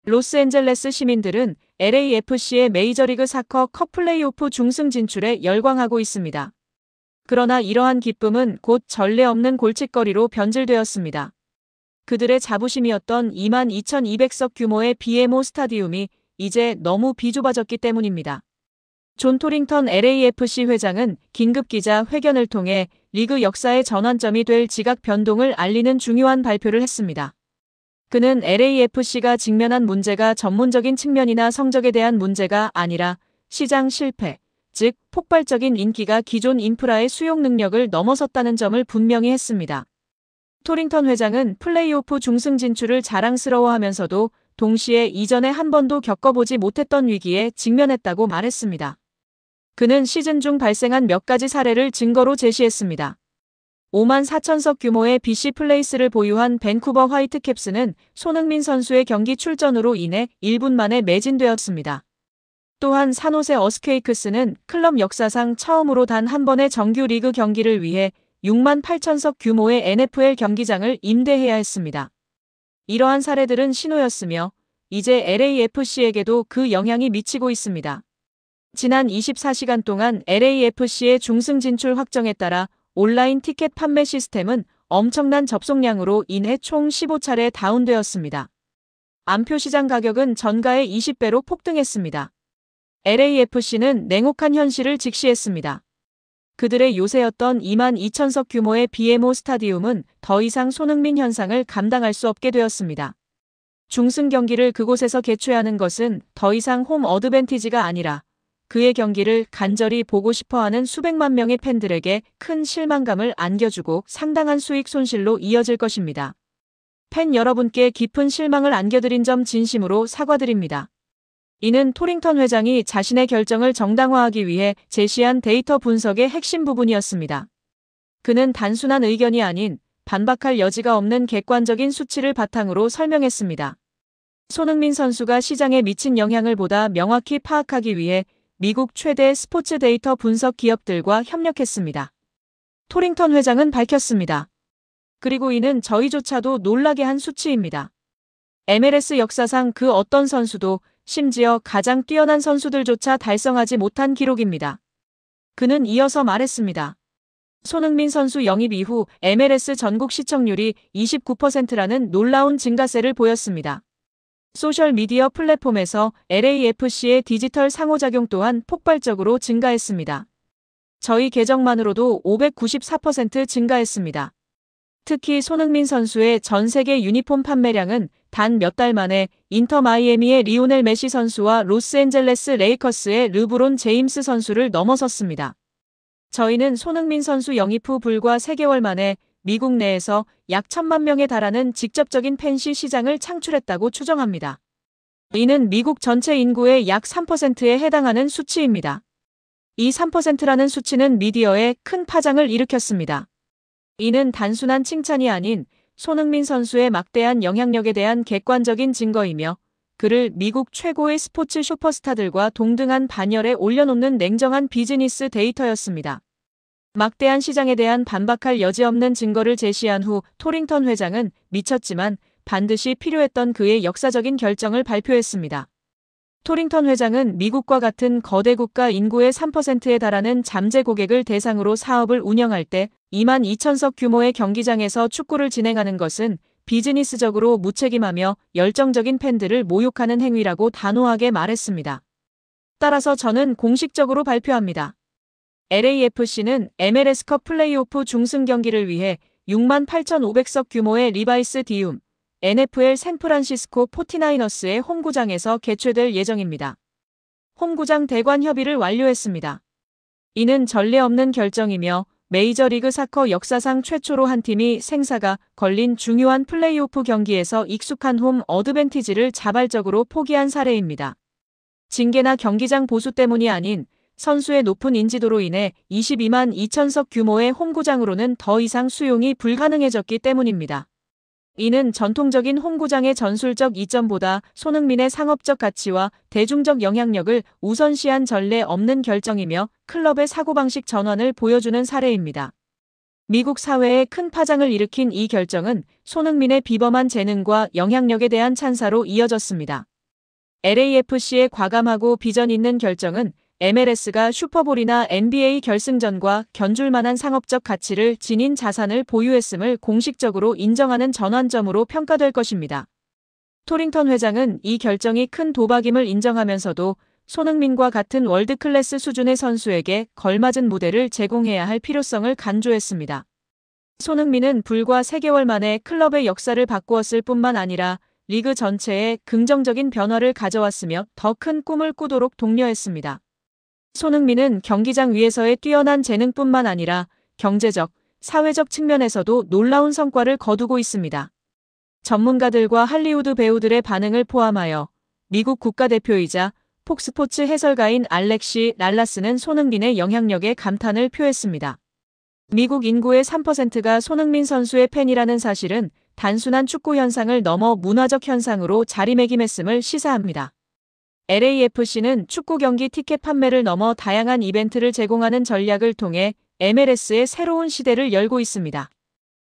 로스앤젤레스 시민들은 LAFC의 메이저리그 사커 컵 플레이오프 중승 진출에 열광하고 있습니다. 그러나 이러한 기쁨은 곧 전례 없는 골칫거리로 변질되었습니다. 그들의 자부심이었던 22,200석 규모의 BMO 스타디움이 이제 너무 비좁아졌기 때문입니다. 존 토링턴 LAFC 회장은 긴급 기자 회견을 통해 리그 역사의 전환점이 될 지각 변동을 알리는 중요한 발표를 했습니다. 그는 LAFC가 직면한 문제가 전문적인 측면이나 성적에 대한 문제가 아니라 시장 실패, 즉 폭발적인 인기가 기존 인프라의 수용 능력을 넘어섰다는 점을 분명히 했습니다. 토링턴 회장은 플레이오프 중승 진출을 자랑스러워하면서도 동시에 이전에 한 번도 겪어보지 못했던 위기에 직면했다고 말했습니다. 그는 시즌 중 발생한 몇 가지 사례를 증거로 제시했습니다. 54,000석 규모의 BC 플레이스를 보유한 밴쿠버 화이트캡스는 손흥민 선수의 경기 출전으로 인해 1분 만에 매진되었습니다. 또한 산호세 어스케이크스는 클럽 역사상 처음으로 단 한 번의 정규 리그 경기를 위해 68,000석 규모의 NFL 경기장을 임대해야 했습니다. 이러한 사례들은 신호였으며 이제 LAFC에게도 그 영향이 미치고 있습니다. 지난 24시간 동안 LAFC의 중승 진출 확정에 따라 온라인 티켓 판매 시스템은 엄청난 접속량으로 인해 총 15차례 다운되었습니다. 암표 시장 가격은 전가의 20배로 폭등했습니다. LAFC는 냉혹한 현실을 직시했습니다. 그들의 요새였던 22,000석 규모의 BMO 스타디움은 더 이상 손흥민 현상을 감당할 수 없게 되었습니다. 중승 경기를 그곳에서 개최하는 것은 더 이상 홈 어드밴티지가 아니라 그의 경기를 간절히 보고 싶어하는 수백만 명의 팬들에게 큰 실망감을 안겨주고 상당한 수익 손실로 이어질 것입니다. 팬 여러분께 깊은 실망을 안겨드린 점 진심으로 사과드립니다. 이는 토링턴 회장이 자신의 결정을 정당화하기 위해 제시한 데이터 분석의 핵심 부분이었습니다. 그는 단순한 의견이 아닌 반박할 여지가 없는 객관적인 수치를 바탕으로 설명했습니다. 손흥민 선수가 시장에 미친 영향을 보다 명확히 파악하기 위해 미국 최대 스포츠 데이터 분석 기업들과 협력했습니다. 토링턴 회장은 밝혔습니다. 그리고 이는 저희조차도 놀라게 한 수치입니다. MLS 역사상 그 어떤 선수도 심지어 가장 뛰어난 선수들조차 달성하지 못한 기록입니다. 그는 이어서 말했습니다. 손흥민 선수 영입 이후 MLS 전국 시청률이 29%라는 놀라운 증가세를 보였습니다. 소셜미디어 플랫폼에서 LAFC의 디지털 상호작용 또한 폭발적으로 증가했습니다. 저희 계정만으로도 594% 증가했습니다. 특히 손흥민 선수의 전 세계 유니폼 판매량은 단 몇 달 만에 인터 마이애미의 리오넬 메시 선수와 로스앤젤레스 레이커스의 르브론 제임스 선수를 넘어섰습니다. 저희는 손흥민 선수 영입 후 불과 3개월 만에 미국 내에서 약 1,000만 명에 달하는 직접적인 팬시 시장을 창출했다고 추정합니다. 이는 미국 전체 인구의 약 3%에 해당하는 수치입니다. 이 3%라는 수치는 미디어에 큰 파장을 일으켰습니다. 이는 단순한 칭찬이 아닌 손흥민 선수의 막대한 영향력에 대한 객관적인 증거이며 그를 미국 최고의 스포츠 슈퍼스타들과 동등한 반열에 올려놓는 냉정한 비즈니스 데이터였습니다. 막대한 시장에 대한 반박할 여지 없는 증거를 제시한 후 토링턴 회장은 미쳤지만 반드시 필요했던 그의 역사적인 결정을 발표했습니다. 토링턴 회장은 미국과 같은 거대 국가 인구의 3%에 달하는 잠재 고객을 대상으로 사업을 운영할 때 22,000석 규모의 경기장에서 축구를 진행하는 것은 비즈니스적으로 무책임하며 열정적인 팬들을 모욕하는 행위라고 단호하게 말했습니다. 따라서 저는 공식적으로 발표합니다. LAFC는 MLS컵 플레이오프 중승 경기를 위해 68,500석 규모의 리바이스 디움, NFL 샌프란시스코 49어스의 홈구장에서 개최될 예정입니다. 홈구장 대관 협의를 완료했습니다. 이는 전례 없는 결정이며 메이저리그 사커 역사상 최초로 한 팀이 생사가 걸린 중요한 플레이오프 경기에서 익숙한 홈 어드밴티지를 자발적으로 포기한 사례입니다. 징계나 경기장 보수 때문이 아닌 선수의 높은 인지도로 인해 22만 2천석 규모의 홈구장으로는 더 이상 수용이 불가능해졌기 때문입니다. 이는 전통적인 홈구장의 전술적 이점보다 손흥민의 상업적 가치와 대중적 영향력을 우선시한 전례 없는 결정이며 클럽의 사고방식 전환을 보여주는 사례입니다. 미국 사회에 큰 파장을 일으킨 이 결정은 손흥민의 비범한 재능과 영향력에 대한 찬사로 이어졌습니다. LAFC의 과감하고 비전 있는 결정은 MLS가 슈퍼볼이나 NBA 결승전과 견줄 만한 상업적 가치를 지닌 자산을 보유했음을 공식적으로 인정하는 전환점으로 평가될 것입니다. 토링턴 회장은 이 결정이 큰 도박임을 인정하면서도 손흥민과 같은 월드클래스 수준의 선수에게 걸맞은 무대를 제공해야 할 필요성을 강조했습니다. 손흥민은 불과 3개월 만에 클럽의 역사를 바꾸었을 뿐만 아니라 리그 전체에 긍정적인 변화를 가져왔으며 더 큰 꿈을 꾸도록 독려했습니다. 손흥민은 경기장 위에서의 뛰어난 재능뿐만 아니라 경제적, 사회적 측면에서도 놀라운 성과를 거두고 있습니다. 전문가들과 할리우드 배우들의 반응을 포함하여 미국 국가대표이자 폭스포츠 해설가인 알렉시 랄라스는 손흥민의 영향력에 감탄을 표했습니다. 미국 인구의 3%가 손흥민 선수의 팬이라는 사실은 단순한 축구 현상을 넘어 문화적 현상으로 자리매김했음을 시사합니다. LAFC는 축구 경기 티켓 판매를 넘어 다양한 이벤트를 제공하는 전략을 통해 MLS의 새로운 시대를 열고 있습니다.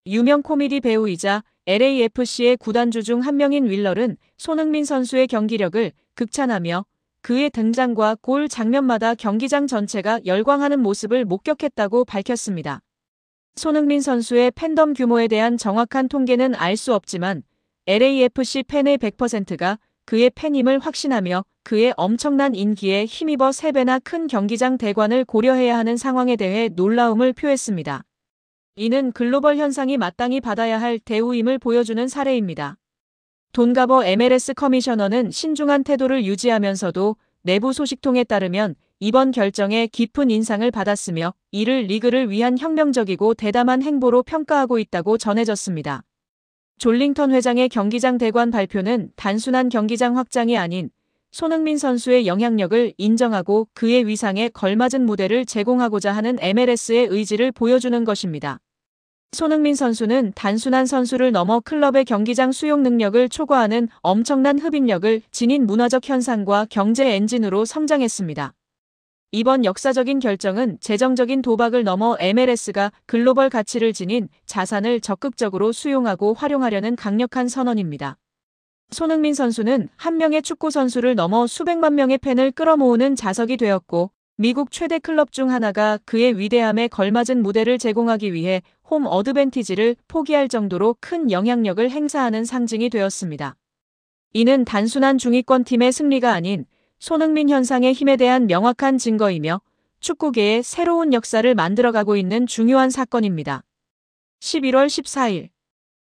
유명 코미디 배우이자 LAFC의 구단주 중 한 명인 윌럴은 손흥민 선수의 경기력을 극찬하며 그의 등장과 골 장면마다 경기장 전체가 열광하는 모습을 목격했다고 밝혔습니다. 손흥민 선수의 팬덤 규모에 대한 정확한 통계는 알 수 없지만 LAFC 팬의 100%가 그의 팬임을 확신하며 그의 엄청난 인기에 힘입어 3배나 큰 경기장 대관을 고려해야 하는 상황에 대해 놀라움을 표했습니다. 이는 글로벌 현상이 마땅히 받아야 할 대우임을 보여주는 사례입니다. 돈 가버 MLS 커미셔너는 신중한 태도를 유지하면서도 내부 소식통에 따르면 이번 결정에 깊은 인상을 받았으며 이를 리그를 위한 혁명적이고 대담한 행보로 평가하고 있다고 전해졌습니다. 졸링턴 회장의 경기장 대관 발표는 단순한 경기장 확장이 아닌 손흥민 선수의 영향력을 인정하고 그의 위상에 걸맞은 무대를 제공하고자 하는 MLS의 의지를 보여주는 것입니다. 손흥민 선수는 단순한 선수를 넘어 클럽의 경기장 수용 능력을 초과하는 엄청난 흡입력을 지닌 문화적 현상과 경제 엔진으로 성장했습니다. 이번 역사적인 결정은 재정적인 도박을 넘어 MLS가 글로벌 가치를 지닌 자산을 적극적으로 수용하고 활용하려는 강력한 선언입니다. 손흥민 선수는 한 명의 축구 선수를 넘어 수백만 명의 팬을 끌어모으는 자석이 되었고 미국 최대 클럽 중 하나가 그의 위대함에 걸맞은 무대를 제공하기 위해 홈 어드밴티지를 포기할 정도로 큰 영향력을 행사하는 상징이 되었습니다. 이는 단순한 중위권 팀의 승리가 아닌 손흥민 현상의 힘에 대한 명확한 증거이며 축구계의 새로운 역사를 만들어가고 있는 중요한 사건입니다. 11월 14일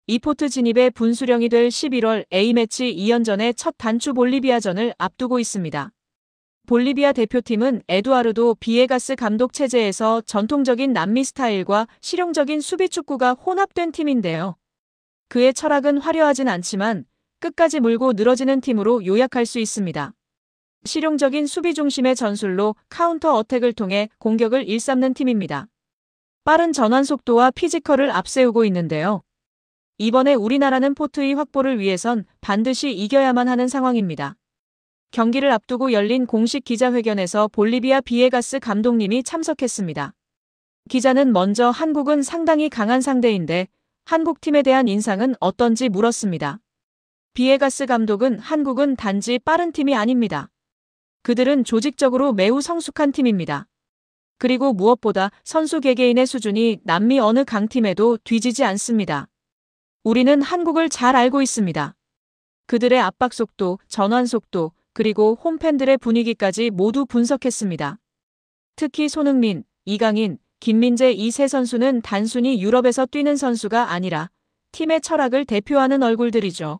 이포트 진입의 분수령이 될 11월 A매치 2연전의 첫 단추 볼리비아전을 앞두고 있습니다. 볼리비아 대표팀은 에두아르도 비에가스 감독 체제에서 전통적인 남미 스타일과 실용적인 수비 축구가 혼합된 팀인데요. 그의 철학은 화려하진 않지만 끝까지 물고 늘어지는 팀으로 요약할 수 있습니다. 실용적인 수비 중심의 전술로 카운터 어택을 통해 공격을 일삼는 팀입니다. 빠른 전환 속도와 피지컬을 앞세우고 있는데요. 이번에 우리나라는 포트의 확보를 위해선 반드시 이겨야만 하는 상황입니다. 경기를 앞두고 열린 공식 기자회견에서 볼리비아 비에가스 감독님이 참석했습니다. 기자는 먼저 한국은 상당히 강한 상대인데 한국팀에 대한 인상은 어떤지 물었습니다. 비에가스 감독은 한국은 단지 빠른 팀이 아닙니다. 그들은 조직적으로 매우 성숙한 팀입니다. 그리고 무엇보다 선수 개개인의 수준이 남미 어느 강팀에도 뒤지지 않습니다. 우리는 한국을 잘 알고 있습니다. 그들의 압박 속도, 전환 속도, 그리고 홈팬들의 분위기까지 모두 분석했습니다. 특히 손흥민, 이강인, 김민재 이 세 선수는 단순히 유럽에서 뛰는 선수가 아니라 팀의 철학을 대표하는 얼굴들이죠.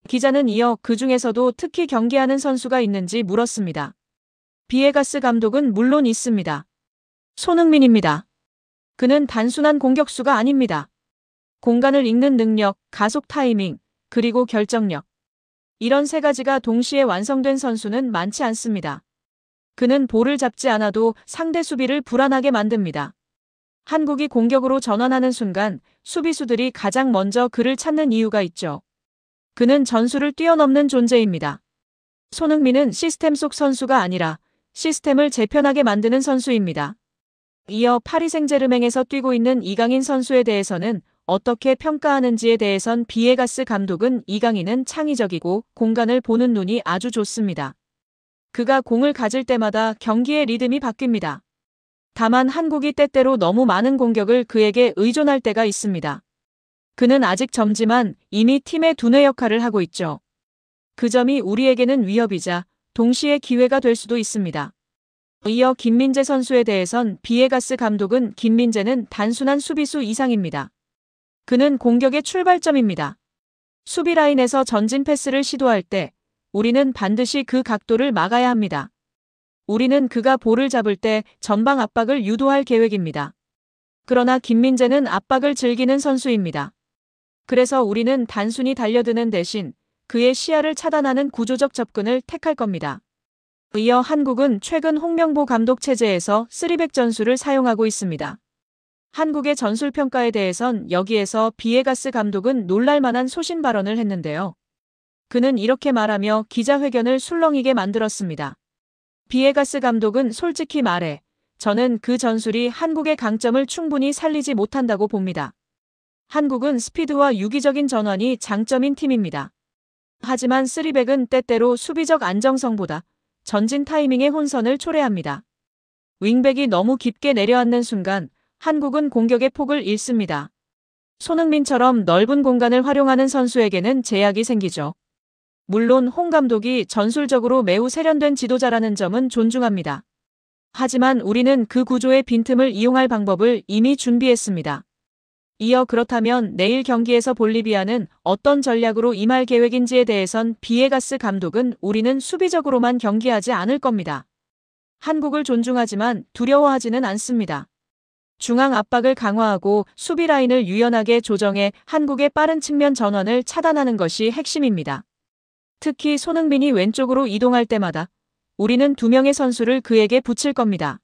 기자는 이어 그 중에서도 특히 경계하는 선수가 있는지 물었습니다. 비에가스 감독은 물론 있습니다. 손흥민입니다. 그는 단순한 공격수가 아닙니다. 공간을 읽는 능력, 가속 타이밍, 그리고 결정력. 이런 세 가지가 동시에 완성된 선수는 많지 않습니다. 그는 볼을 잡지 않아도 상대 수비를 불안하게 만듭니다. 한국이 공격으로 전환하는 순간 수비수들이 가장 먼저 그를 찾는 이유가 있죠. 그는 전술을 뛰어넘는 존재입니다. 손흥민은 시스템 속 선수가 아니라 시스템을 재편하게 만드는 선수입니다. 이어 파리 생제르맹에서 뛰고 있는 이강인 선수에 대해서는 어떻게 평가하는지에 대해선 비에가스 감독은 이강인은 창의적이고 공간을 보는 눈이 아주 좋습니다. 그가 공을 가질 때마다 경기의 리듬이 바뀝니다. 다만 한국이 때때로 너무 많은 공격을 그에게 의존할 때가 있습니다. 그는 아직 젊지만 이미 팀의 두뇌 역할을 하고 있죠. 그 점이 우리에게는 위협이자 동시에 기회가 될 수도 있습니다. 이어 김민재 선수에 대해선 비에가스 감독은 김민재는 단순한 수비수 이상입니다. 그는 공격의 출발점입니다. 수비 라인에서 전진 패스를 시도할 때 우리는 반드시 그 각도를 막아야 합니다. 우리는 그가 볼을 잡을 때 전방 압박을 유도할 계획입니다. 그러나 김민재는 압박을 즐기는 선수입니다. 그래서 우리는 단순히 달려드는 대신 그의 시야를 차단하는 구조적 접근을 택할 겁니다. 이어 한국은 최근 홍명보 감독 체제에서 3백 전술을 사용하고 있습니다. 한국의 전술 평가에 대해선 여기에서 비에가스 감독은 놀랄만한 소신 발언을 했는데요. 그는 이렇게 말하며 기자회견을 술렁이게 만들었습니다. 비에가스 감독은 솔직히 말해 저는 그 전술이 한국의 강점을 충분히 살리지 못한다고 봅니다. 한국은 스피드와 유기적인 전환이 장점인 팀입니다. 하지만 3백은 때때로 수비적 안정성보다 전진 타이밍의 혼선을 초래합니다. 윙백이 너무 깊게 내려앉는 순간 한국은 공격의 폭을 잃습니다. 손흥민처럼 넓은 공간을 활용하는 선수에게는 제약이 생기죠. 물론 홍 감독이 전술적으로 매우 세련된 지도자라는 점은 존중합니다. 하지만 우리는 그 구조의 빈틈을 이용할 방법을 이미 준비했습니다. 이어 그렇다면 내일 경기에서 볼리비아는 어떤 전략으로 임할 계획인지에 대해선 비에가스 감독은 우리는 수비적으로만 경기하지 않을 겁니다. 한국을 존중하지만 두려워하지는 않습니다. 중앙 압박을 강화하고 수비 라인을 유연하게 조정해 한국의 빠른 측면 전환을 차단하는 것이 핵심입니다. 특히 손흥민이 왼쪽으로 이동할 때마다 우리는 2명의 선수를 그에게 붙일 겁니다.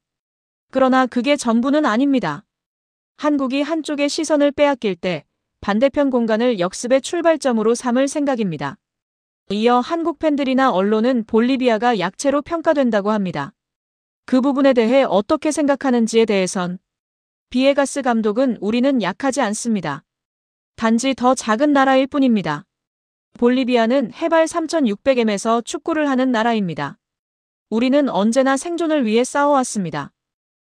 그러나 그게 전부는 아닙니다. 한국이 한쪽의 시선을 빼앗길 때 반대편 공간을 역습의 출발점으로 삼을 생각입니다. 이어 한국 팬들이나 언론은 볼리비아가 약체로 평가된다고 합니다. 그 부분에 대해 어떻게 생각하는지에 대해선 비에가스 감독은 우리는 약하지 않습니다. 단지 더 작은 나라일 뿐입니다. 볼리비아는 해발 3600m에서 축구를 하는 나라입니다. 우리는 언제나 생존을 위해 싸워왔습니다.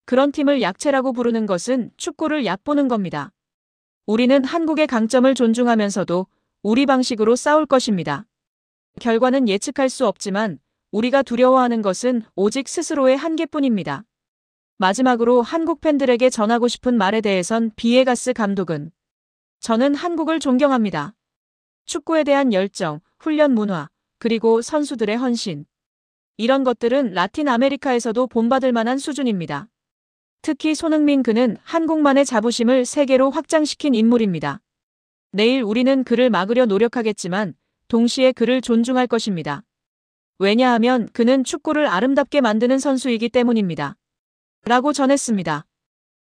그런 팀을 약체라고 부르는 것은 축구를 얕보는 겁니다. 우리는 한국의 강점을 존중하면서도 우리 방식으로 싸울 것입니다. 결과는 예측할 수 없지만 우리가 두려워하는 것은 오직 스스로의 한계뿐입니다. 마지막으로 한국 팬들에게 전하고 싶은 말에 대해선 비에가스 감독은 저는 한국을 존경합니다. 축구에 대한 열정, 훈련 문화, 그리고 선수들의 헌신. 이런 것들은 라틴 아메리카에서도 본받을 만한 수준입니다. 특히 손흥민 그는 한국만의 자부심을 세계로 확장시킨 인물입니다. 내일 우리는 그를 막으려 노력하겠지만 동시에 그를 존중할 것입니다. 왜냐하면 그는 축구를 아름답게 만드는 선수이기 때문입니다. 라고 전했습니다.